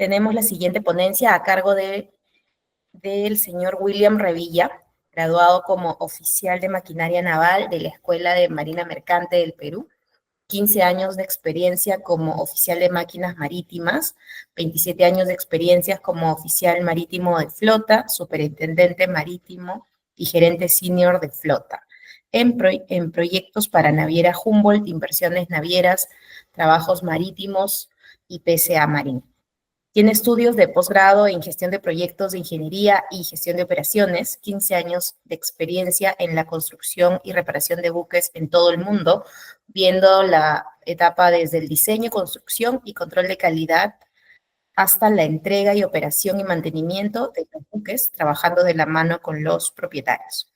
Tenemos la siguiente ponencia a cargo del señor William Revilla, graduado como oficial de maquinaria naval de la Escuela de Marina Mercante del Perú, 15 años de experiencia como oficial de máquinas marítimas, 27 años de experiencia como oficial marítimo de flota, superintendente marítimo y gerente senior de flota, en proyectos para Naviera Humboldt, inversiones navieras, trabajos marítimos y PCA Marín. Tiene estudios de posgrado en gestión de proyectos de ingeniería y gestión de operaciones, 15 años de experiencia en la construcción y reparación de buques en todo el mundo, viendo la etapa desde el diseño, construcción y control de calidad hasta la entrega y operación y mantenimiento de los buques, trabajando de la mano con los propietarios.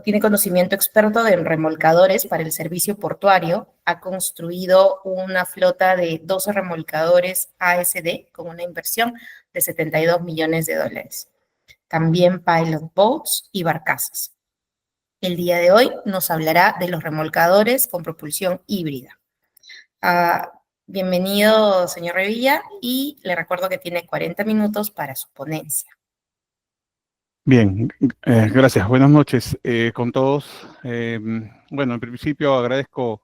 Tiene conocimiento experto de remolcadores para el servicio portuario, ha construido una flota de 12 remolcadores ASD con una inversión de $72 millones. También pilot boats y barcazas. El día de hoy nos hablará de los remolcadores con propulsión híbrida. Bienvenido, señor Revilla, y le recuerdo que tiene 40 minutos para su ponencia. Bien, gracias. Buenas noches con todos. Bueno, en principio agradezco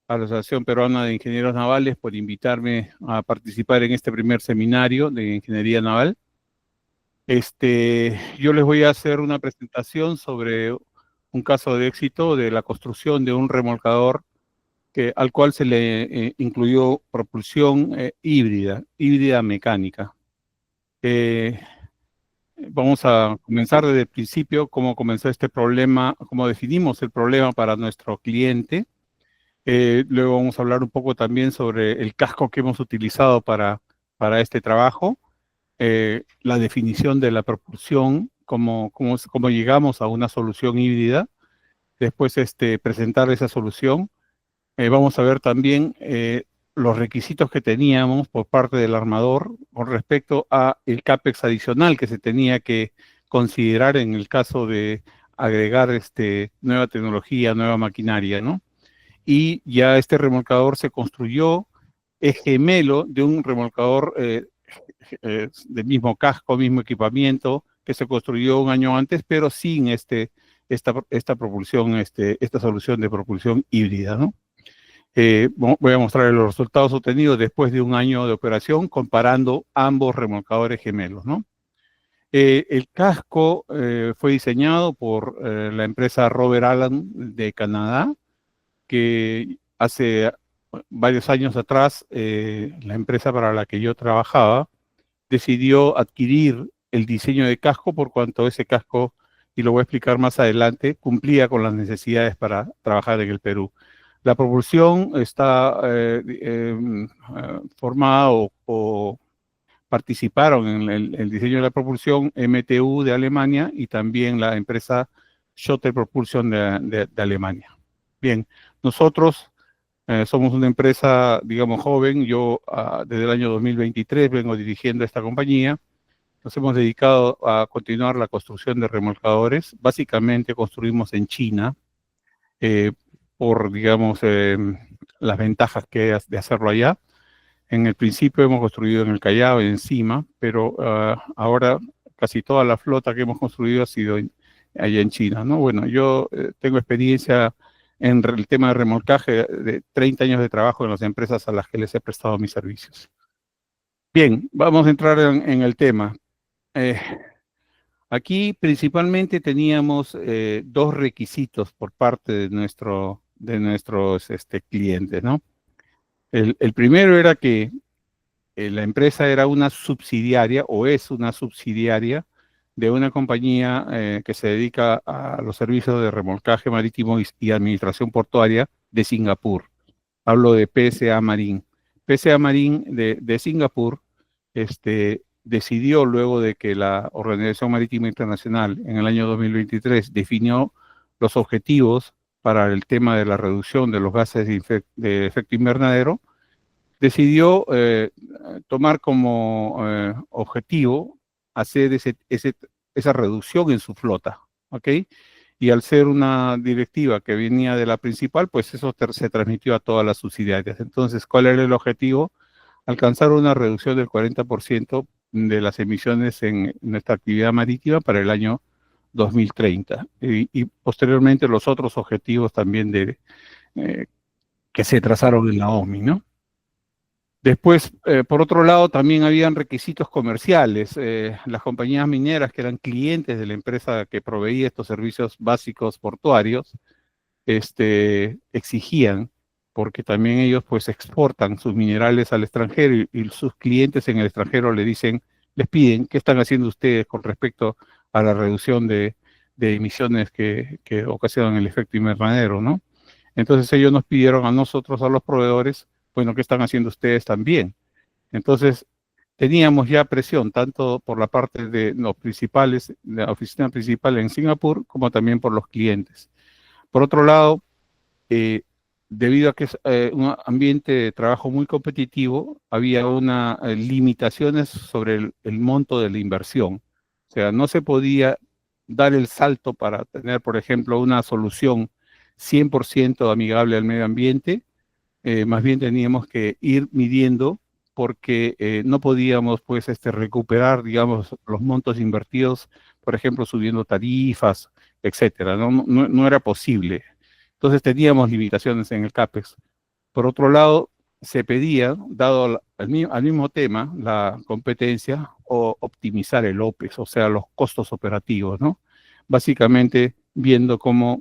a la Asociación Peruana de Ingenieros Navales por invitarme a participar en este primer seminario de Ingeniería Naval. Yo les voy a hacer una presentación sobre un caso de éxito de la construcción de un remolcador al cual se le incluyó propulsión híbrida mecánica. Vamos a comenzar desde el principio, cómo comenzó este problema, cómo definimos el problema para nuestro cliente. Luego vamos a hablar un poco también sobre el casco que hemos utilizado para este trabajo, la definición de la propulsión, cómo llegamos a una solución híbrida. Después presentar esa solución. Vamos a ver también los requisitos que teníamos por parte del armador con respecto a el CAPEX adicional que se tenía que considerar en el caso de agregar nueva tecnología, nueva maquinaria, ¿no? Y ya este remolcador se construyó, es gemelo de un remolcador del mismo casco, mismo equipamiento, que se construyó un año antes, pero sin esta propulsión, esta solución de propulsión híbrida, ¿no? Voy a mostrar los resultados obtenidos después de un año de operación comparando ambos remolcadores gemelos, ¿no? El casco fue diseñado por la empresa Robert Allen de Canadá, que hace varios años atrás la empresa para la que yo trabajaba decidió adquirir el diseño de casco por cuanto ese casco, y lo voy a explicar más adelante, cumplía con las necesidades para trabajar en el Perú. La propulsión está formada o participaron en el diseño de la propulsión MTU de Alemania y también la empresa Schotter Propulsion de Alemania. Bien, nosotros somos una empresa, digamos, joven. Yo desde el año 2023 vengo dirigiendo esta compañía. Nos hemos dedicado a continuar la construcción de remolcadores. Básicamente construimos en China, por, digamos, las ventajas que hay de hacerlo allá. En el principio hemos construido en el Callao, encima, pero ahora casi toda la flota que hemos construido ha sido allá en China, ¿no? Bueno, yo tengo experiencia en el tema de remolcaje de 30 años de trabajo en las empresas a las que les he prestado mis servicios. Bien, vamos a entrar en el tema. Aquí principalmente teníamos dos requisitos por parte de nuestros clientes, ¿no? El primero era que la empresa era una subsidiaria o es una subsidiaria de una compañía que se dedica a los servicios de remolcaje marítimo y administración portuaria de Singapur. Hablo de PSA Marine. PSA Marine de Singapur decidió, luego de que la Organización Marítima Internacional en el año 2023 definió los objetivos para el tema de la reducción de los gases de efecto invernadero, decidió tomar como objetivo hacer esa reducción en su flota, ¿ok? Y al ser una directiva que venía de la principal, pues eso se transmitió a todas las subsidiarias. Entonces, ¿cuál era el objetivo? alcanzar una reducción del 40% de las emisiones en nuestra actividad marítima para el año 2030 y posteriormente los otros objetivos también que se trazaron en la OMI, ¿no? Después, por otro lado, también habían requisitos comerciales. Las compañías mineras que eran clientes de la empresa que proveía estos servicios básicos portuarios, exigían, porque también ellos pues exportan sus minerales al extranjero y sus clientes en el extranjero les piden qué están haciendo ustedes con respecto a la reducción de emisiones que ocasionan el efecto invernadero, ¿no? Entonces ellos nos pidieron a nosotros, a los proveedores, bueno, ¿qué están haciendo ustedes también? Entonces teníamos ya presión, tanto por la parte de los principales, de la oficina principal en Singapur, como también por los clientes. Por otro lado, eh, debido a que es un ambiente de trabajo muy competitivo, había unas limitaciones sobre el monto de la inversión. O sea, no se podía dar el salto para tener, por ejemplo, una solución 100% amigable al medio ambiente. Más bien teníamos que ir midiendo porque no podíamos pues recuperar, digamos, los montos invertidos, por ejemplo, subiendo tarifas, etcétera. No era posible. Entonces teníamos limitaciones en el CAPEX. Por otro lado, se pedía, dado al mismo tema, la competencia, o optimizar el OPEX, o sea, los costos operativos, ¿no? Básicamente viendo cómo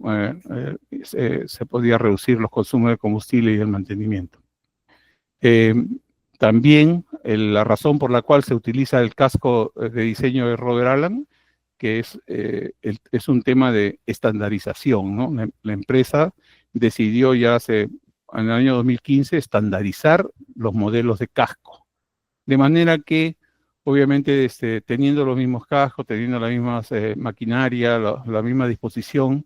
se podía reducir los consumos de combustible y el mantenimiento. También la razón por la cual se utiliza el casco de diseño de Robert Allen, que es un tema de estandarización, ¿no? La empresa decidió ya en el año 2015 estandarizar los modelos de casco, de manera que obviamente teniendo los mismos cascos, teniendo la misma maquinaria, la misma disposición,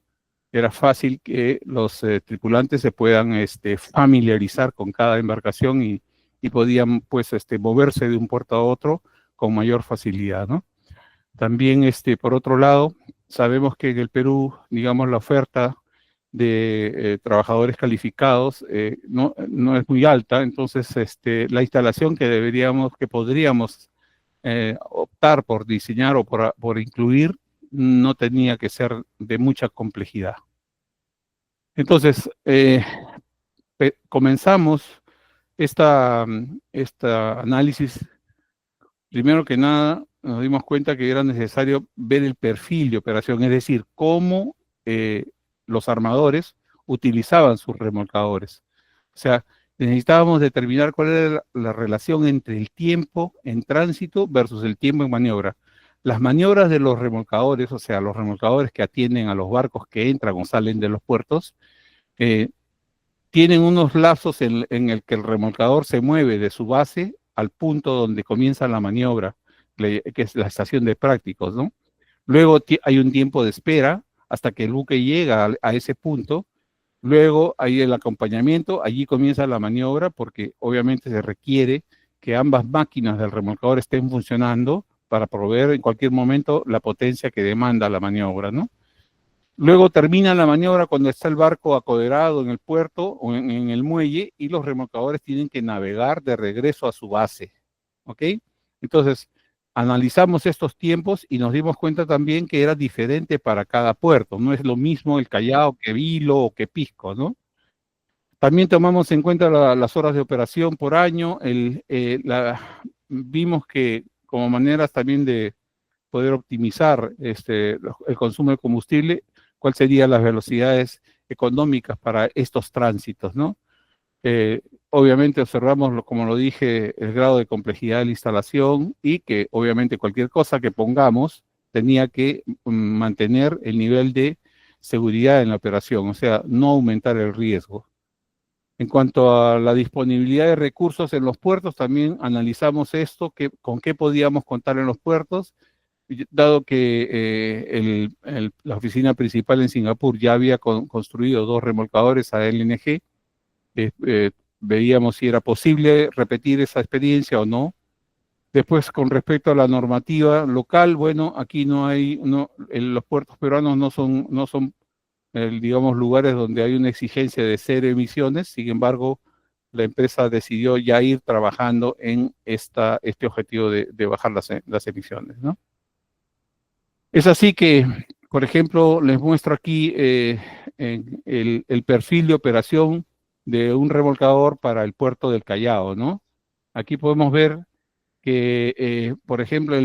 era fácil que los tripulantes se puedan familiarizar con cada embarcación y podían pues moverse de un puerto a otro con mayor facilidad, ¿no? También por otro lado, sabemos que en el Perú, digamos, la oferta de trabajadores calificados no es muy alta, entonces la instalación que podríamos optar por diseñar o por incluir no tenía que ser de mucha complejidad. Entonces, comenzamos esta análisis. Primero que nada, nos dimos cuenta que era necesario ver el perfil de operación, es decir, cómo los armadores utilizaban sus remolcadores. O sea, necesitábamos determinar cuál era la relación entre el tiempo en tránsito versus el tiempo en maniobra. Las maniobras de los remolcadores, o sea, los remolcadores que atienden a los barcos que entran o salen de los puertos, tienen unos lapsos en el que el remolcador se mueve de su base al punto donde comienza la maniobra, que es la estación de prácticos, ¿no? Luego hay un tiempo de espera hasta que el buque llega a ese punto. Luego hay el acompañamiento, allí comienza la maniobra porque obviamente se requiere que ambas máquinas del remolcador estén funcionando para proveer en cualquier momento la potencia que demanda la maniobra, ¿no? Luego termina la maniobra cuando está el barco acoderado en el puerto o en el muelle y los remolcadores tienen que navegar de regreso a su base, ¿ok? Entonces, analizamos estos tiempos y nos dimos cuenta también que era diferente para cada puerto. No es lo mismo el Callao que Vilo o que Pisco, ¿no? También tomamos en cuenta las horas de operación por año. Vimos que como maneras también de poder optimizar el consumo de combustible, cuáles serían las velocidades económicas para estos tránsitos, ¿no? Obviamente observamos, como lo dije, el grado de complejidad de la instalación y que obviamente cualquier cosa que pongamos tenía que mantener el nivel de seguridad en la operación, o sea, no aumentar el riesgo. En cuanto a la disponibilidad de recursos en los puertos, también analizamos esto, con qué podíamos contar en los puertos, dado que la oficina principal en Singapur ya había construido 2 remolcadores a LNG, veíamos si era posible repetir esa experiencia o no. Después, con respecto a la normativa local, bueno, aquí los puertos peruanos no son digamos, lugares donde hay una exigencia de 0 emisiones, sin embargo, la empresa decidió ya ir trabajando en este objetivo de bajar las emisiones, ¿no? Es así que, por ejemplo, les muestro aquí el perfil de operación de un remolcador para el puerto del Callao, ¿no? Aquí podemos ver que, por ejemplo,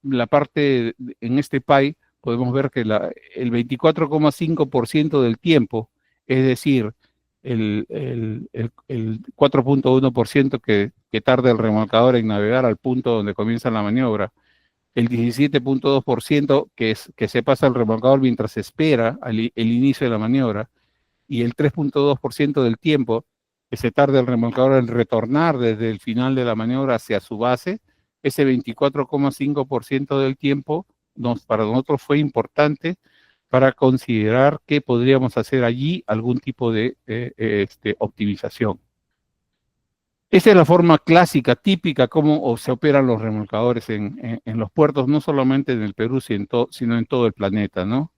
la parte en este PAI, podemos ver que el 24,5% del tiempo, es decir, el 4,1% que tarda el remolcador en navegar al punto donde comienza la maniobra, el 17,2% que se pasa el remolcador mientras se espera el inicio de la maniobra, y el 3,2% del tiempo que se tarda el remolcador en retornar desde el final de la maniobra hacia su base, ese 24,5% del tiempo para nosotros fue importante para considerar que podríamos hacer allí algún tipo de optimización. Esa es la forma clásica, típica, cómo se operan los remolcadores en los puertos, no solamente en el Perú, sino en todo el planeta, ¿no?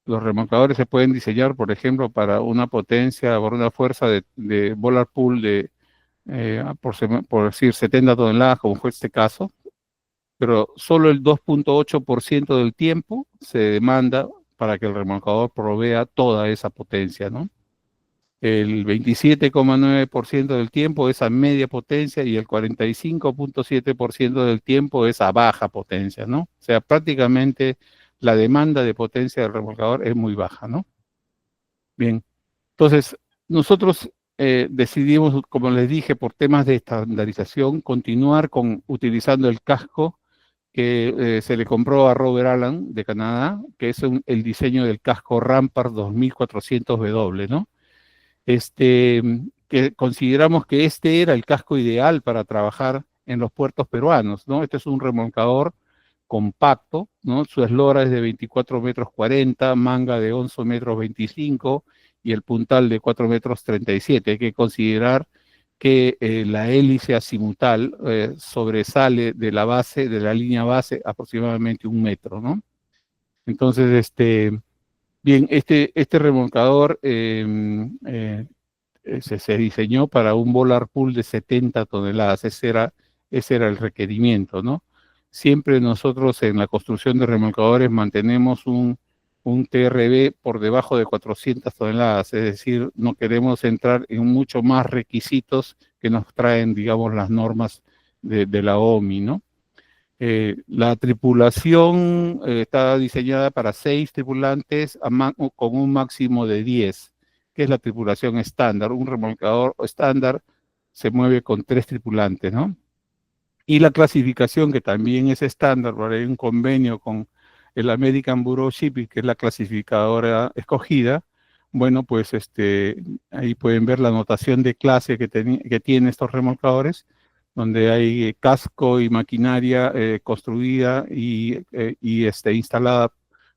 Los remolcadores se pueden diseñar, por ejemplo, para una potencia, por una fuerza de Bollard Pull por decir 70 toneladas, como fue este caso, pero solo el 2,8% del tiempo se demanda para que el remolcador provea toda esa potencia, ¿no? El 27,9% del tiempo es a media potencia y el 45,7% del tiempo es a baja potencia, ¿no? O sea, prácticamente la demanda de potencia del remolcador es muy baja, ¿no? Bien, entonces nosotros decidimos, como les dije, por temas de estandarización, continuar utilizando el casco que se le compró a Robert Allen de Canadá, que es el diseño del casco Rampart 2400W, ¿no? Que consideramos que este era el casco ideal para trabajar en los puertos peruanos, ¿no? Este es un remolcador compacto, ¿no? Su eslora es de 24 metros 40, manga de 11 metros 25 y el puntal de 4 metros 37. Hay que considerar que la hélice azimutal sobresale de la base, de la línea base, aproximadamente 1 metro, ¿no? Entonces, bien, este remolcador se diseñó para un Bollard Pull de 70 toneladas, ese era el requerimiento, ¿no? Siempre nosotros en la construcción de remolcadores mantenemos un TRB por debajo de 400 toneladas, es decir, no queremos entrar en mucho más requisitos que nos traen, digamos, las normas de la OMI, ¿no? La tripulación está diseñada para 6 tripulantes con un máximo de 10, que es la tripulación estándar. Un remolcador estándar se mueve con 3 tripulantes, ¿no? Y la clasificación, que también es estándar, porque hay un convenio con el American Bureau of Shipping, que es la clasificadora escogida. Bueno, pues ahí pueden ver la notación de clase que tienen estos remolcadores, donde hay casco y maquinaria construida y instalada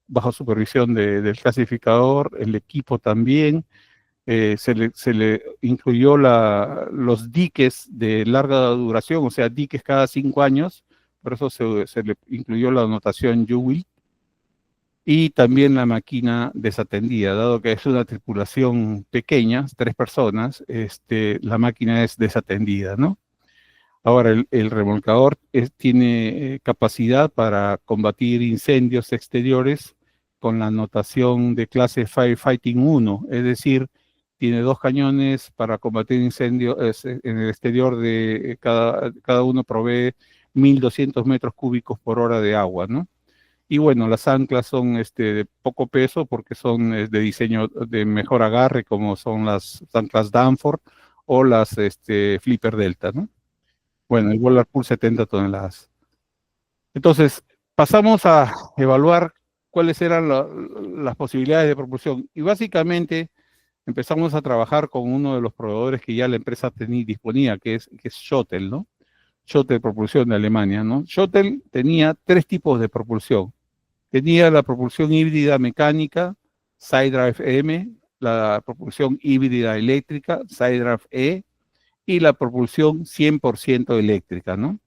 bajo supervisión del clasificador, el equipo también. Se le incluyó los diques de larga duración, o sea, diques cada 5 años, por eso se le incluyó la notación UWIL, y también la máquina desatendida, dado que es una tripulación pequeña, 3 personas, la máquina es desatendida, ¿no? Ahora, el remolcador tiene capacidad para combatir incendios exteriores con la notación de clase Firefighting 1, es decir, tiene 2 cañones para combatir incendios en el exterior de cada uno provee 1.200 metros cúbicos por hora de agua, ¿no? Y bueno, las anclas son de poco peso porque son de diseño de mejor agarre, como son las anclas Danforth o las Flipper Delta, ¿no? Bueno, el Bollard Pull 70 toneladas. Entonces, pasamos a evaluar cuáles eran las posibilidades de propulsión. Y básicamente empezamos a trabajar con uno de los proveedores que ya la empresa disponía, que es Schottel, ¿no? Schottel Propulsión de Alemania, ¿no? Schottel tenía 3 tipos de propulsión. Tenía la propulsión híbrida mecánica, SideDrive M, la propulsión híbrida eléctrica, SideDrive E, y la propulsión 100% eléctrica, ¿no?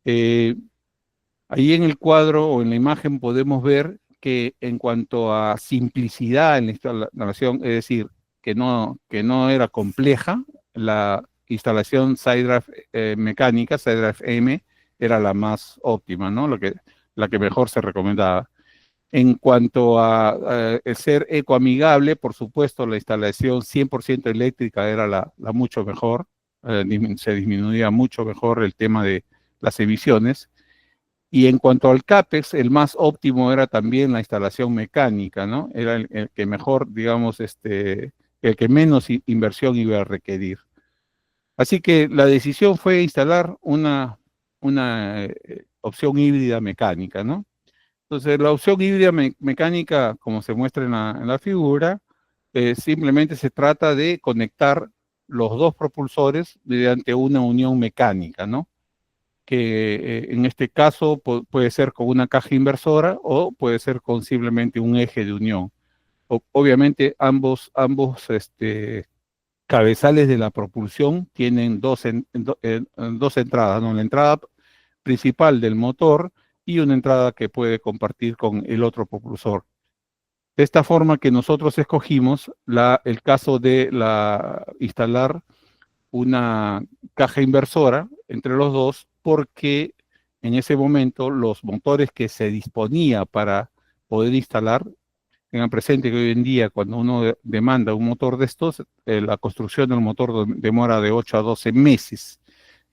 Ahí en el cuadro o en la imagen podemos ver que en cuanto a simplicidad en la instalación, es decir, que no era compleja, la instalación SideDrive mecánica, SideDrive M, era la más óptima, ¿no? La que mejor se recomendaba. En cuanto a ser ecoamigable, por supuesto, la instalación 100% eléctrica era la mucho mejor, se disminuía mucho mejor el tema de las emisiones. Y en cuanto al CAPEX, el más óptimo era también la instalación mecánica, ¿no? Era el que mejor, digamos, el que menos inversión iba a requerir. Así que la decisión fue instalar una opción híbrida mecánica, ¿no? Entonces, la opción híbrida mecánica, como se muestra en la figura, simplemente se trata de conectar los dos propulsores mediante una unión mecánica, ¿no? Que en este caso puede ser con una caja inversora o puede ser con simplemente un eje de unión. Obviamente, ambos cabezales de la propulsión tienen dos entradas, ¿no? La entrada principal del motor y una entrada que puede compartir con el otro propulsor. De esta forma que nosotros escogimos el caso de instalar una caja inversora entre los dos, porque en ese momento los motores que se disponía para poder instalar, tengan presente que hoy en día cuando uno demanda un motor de estos, la construcción del motor demora de 8 a 12 meses.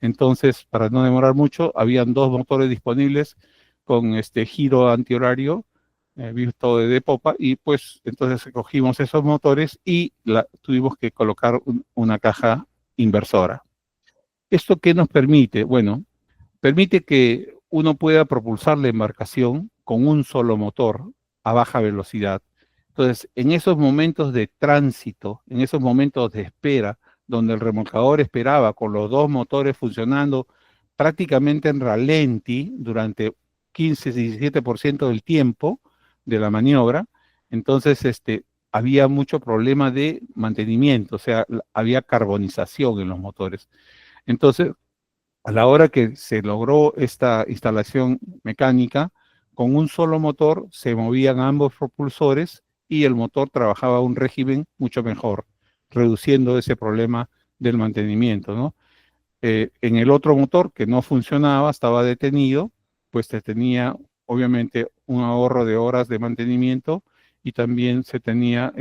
Entonces, para no demorar mucho, habían dos motores disponibles con este giro antihorario visto de popa, y pues entonces cogimos esos motores y tuvimos que colocar una caja inversora. ¿Esto qué nos permite? Bueno, permite que uno pueda propulsar la embarcación con un solo motor a baja velocidad. Entonces, en esos momentos de tránsito, en esos momentos de espera, donde el remolcador esperaba con los dos motores funcionando prácticamente en ralenti durante 15-17% del tiempo de la maniobra, entonces había mucho problema de mantenimiento, o sea, había carbonización en los motores. Entonces, a la hora que se logró esta instalación mecánica, con un solo motor se movían ambos propulsores y el motor trabajaba a un régimen mucho mejor, reduciendo ese problema del mantenimiento, ¿no? En el otro motor que no funcionaba, estaba detenido, pues se tenía obviamente un ahorro de horas de mantenimiento y también se tenía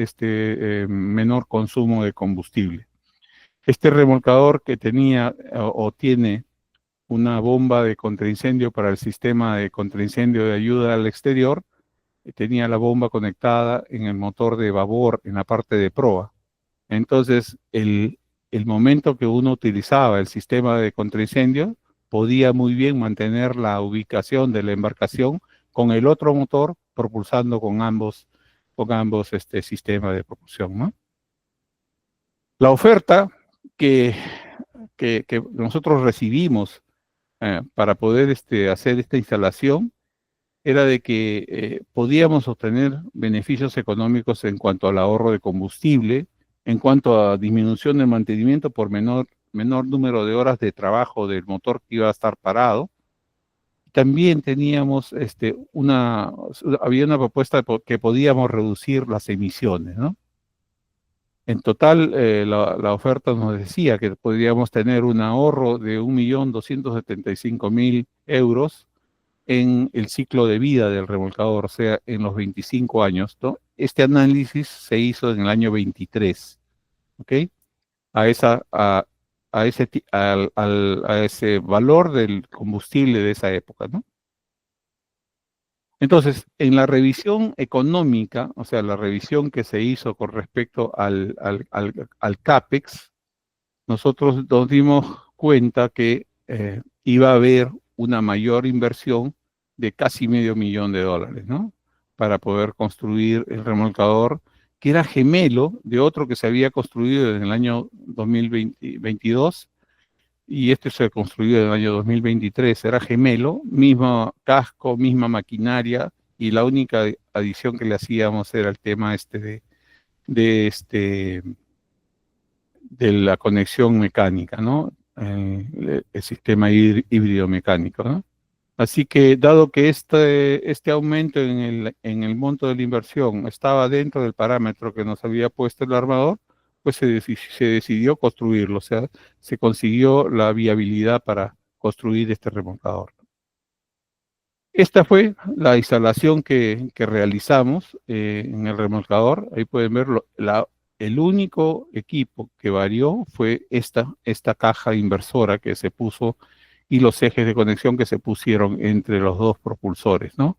menor consumo de combustible. Este remolcador que tenía o tiene una bomba de contraincendio para el sistema de contraincendio de ayuda al exterior, tenía la bomba conectada en el motor de babor, en la parte de proa. Entonces, el momento que uno utilizaba el sistema de contraincendio, podía muy bien mantener la ubicación de la embarcación con el otro motor propulsando con ambos sistemas de propulsión, ¿no? La oferta que, que nosotros recibimos para poder hacer esta instalación era de que podíamos obtener beneficios económicos en cuanto al ahorro de combustible, en cuanto a disminución del mantenimiento por menor número de horas de trabajo del motor que iba a estar parado. También teníamos había una propuesta que podíamos reducir las emisiones, ¿no? En total, la oferta nos decía que podríamos tener un ahorro de 1.275.000 euros en el ciclo de vida del remolcador, o sea, en los 25 años, ¿no? Este análisis se hizo en el año 23, ¿ok? A, esa, a, ese, a ese valor del combustible de esa época, ¿no? Entonces, en la revisión económica, o sea, la revisión que se hizo con respecto al CAPEX, nosotros nos dimos cuenta que iba a haber una mayor inversión de casi $500,000, ¿no? Para poder construir el remolcador, que era gemelo de otro que se había construido en el año 2022, y este se construyó en el año 2023, era gemelo, mismo casco, misma maquinaria, y la única adición que le hacíamos era el tema de la conexión mecánica, ¿no? El sistema híbrido mecánico, ¿no? Así que, dado que este aumento en el monto de la inversión estaba dentro del parámetro que nos había puesto el armador, pues se decidió construirlo, o sea, se consiguió la viabilidad para construir este remolcador. Esta fue la instalación que realizamos en el remolcador. Ahí pueden ver, el único equipo que varió fue esta caja inversora que se puso y los ejes de conexión que se pusieron entre los dos propulsores, ¿no?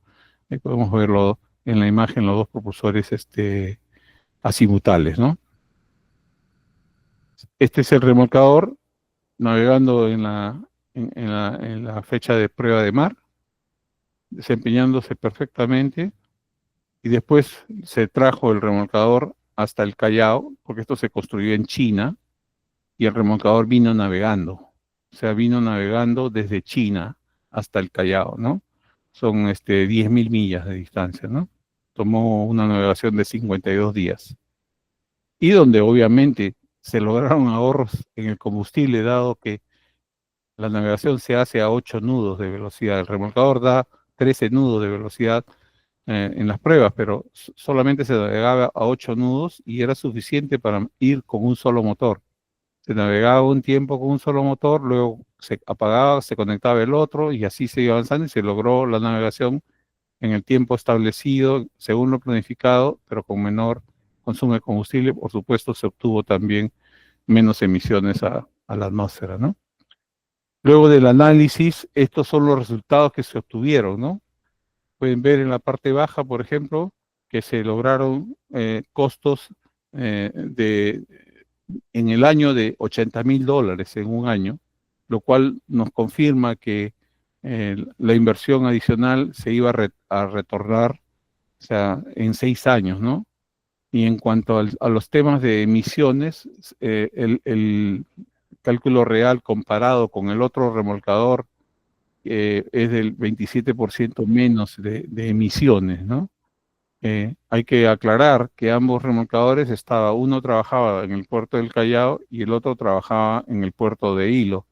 Ahí podemos verlo en la imagen, los dos propulsores azimutales, ¿no? Este es el remolcador navegando en la fecha de prueba de mar, desempeñándose perfectamente, y después se trajo el remolcador hasta el Callao, porque esto se construyó en China, y el remolcador vino navegando, o sea, vino navegando desde China hasta el Callao, ¿no? Son 10.000 millas de distancia, ¿no? Tomó una navegación de 52 días. Y donde obviamente se lograron ahorros en el combustible, dado que la navegación se hace a 8 nudos de velocidad. El remolcador da 13 nudos de velocidad en las pruebas, pero solamente se navegaba a 8 nudos y era suficiente para ir con un solo motor. Se navegaba un tiempo con un solo motor, luego se apagaba, se conectaba el otro y así se iba avanzando y se logró la navegación en el tiempo establecido, según lo planificado, pero con menor consumo de combustible. Por supuesto, se obtuvo también menos emisiones a la atmósfera, ¿no? Luego del análisis, estos son los resultados que se obtuvieron, ¿no? Pueden ver en la parte baja, por ejemplo, que se lograron costos en el año de $80.000 en un año, lo cual nos confirma que la inversión adicional se iba a retornar, o sea, en 6 años, ¿no? Y en cuanto a los temas de emisiones, el cálculo real comparado con el otro remolcador es del 27% menos de emisiones, ¿no? Hay que aclarar que ambos remolcadores uno trabajaba en el puerto del Callao y el otro trabajaba en el puerto de Hilo.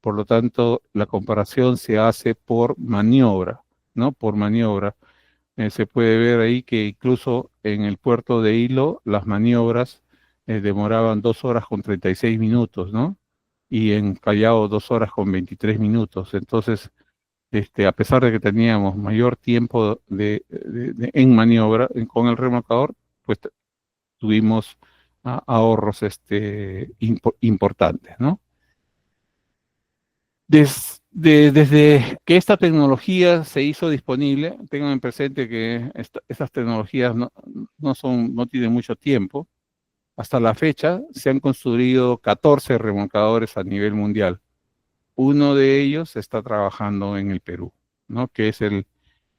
Por lo tanto, la comparación se hace por maniobra, ¿no? Por maniobra. Se puede ver ahí que incluso en el puerto de Hilo las maniobras demoraban 2 horas con 36 minutos, ¿no? Y en Callao 2 horas con 23 minutos. Entonces, a pesar de que teníamos mayor tiempo en maniobra con el remolcador, pues tuvimos ahorros importantes, ¿no? Desde que esta tecnología se hizo disponible, tengan en presente que estas tecnologías no tienen mucho tiempo. Hasta la fecha se han construido 14 remolcadores a nivel mundial. Uno de ellos está trabajando en el Perú, ¿no? Que es el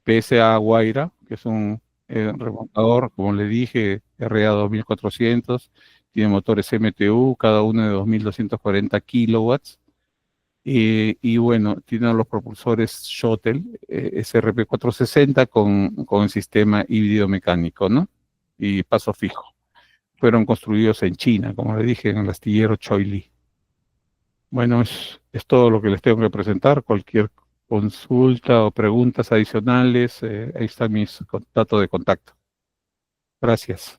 PSA Guaira, que es un remolcador, como le dije, RA 2400, tiene motores MTU, cada uno de 2240 kilowatts, y bueno, tiene los propulsores Shuttle SRP 460 con el sistema híbrido mecánico, ¿no? Y paso fijo. Fueron construidos en China, como le dije, en el astillero Choili. Bueno, es todo lo que les tengo que presentar. Cualquier consulta o preguntas adicionales, ahí están mis datos de contacto. Gracias.